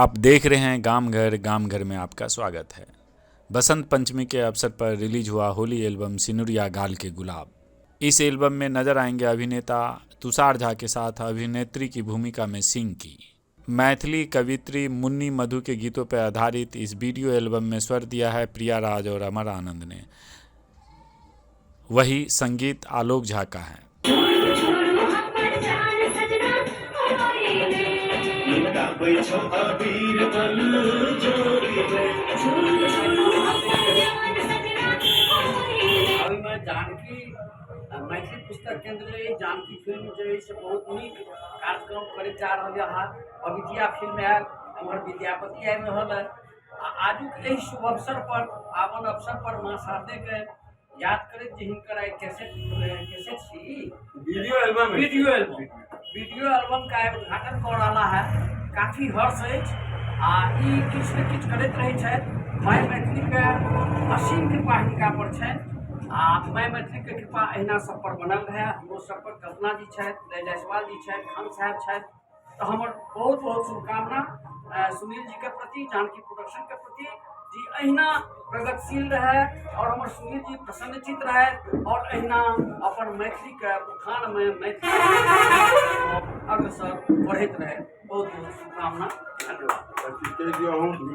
आप देख रहे हैं गाम घर में आपका स्वागत है। बसंत पंचमी के अवसर पर रिलीज हुआ होली एल्बम सिनुरिया गाल के गुलाब। इस एल्बम में नजर आएंगे अभिनेता तुषार झा के साथ अभिनेत्री की भूमिका में सिंह की। मैथिली कवित्री मुन्नी मधु के गीतों पर आधारित इस वीडियो एल्बम में स्वर दिया है प्रिया राज और अमर आनंद ने। वही संगीत आलोक झा का है। अभी मैं जानकी मैथिली पुस्तक केंद्र जानकी फिल्म जो है से बहुत नीक कार्यक्रम करे जा रहा है। अविद्या फिल्म आयल, हमारे विद्यापति आयल रहल है। आज के शुभ अवसर पर पावन अवसर पर माँ शारदे के याद करे जिनकर कैसेट वीडियो एल्बम का उद्घाटन कर रहा है। काफी हर्ष है किछु ने किछु करते रहे। मैं मैथिली के असीम कृपा हिनका पर है। मैं मैथिली के कृपा अहिना सब पर बनल है। हमरो सब पर कल्पना जी है, जायसवाल जी है, खान साहब है। तो हमार बहुत बहुत शुभकामना सुनील जी के प्रति, जानकी प्रोडक्शन के प्रति जी अहिना प्रगतिशील रहे और हमारे सुनील जी प्रसन्नचित रहे और अहिना अपन मैथिली के उत्थान में मैथिली अग्रसर बढ़त रहे। बहुत बहुत शुभकामना, धन्यवाद।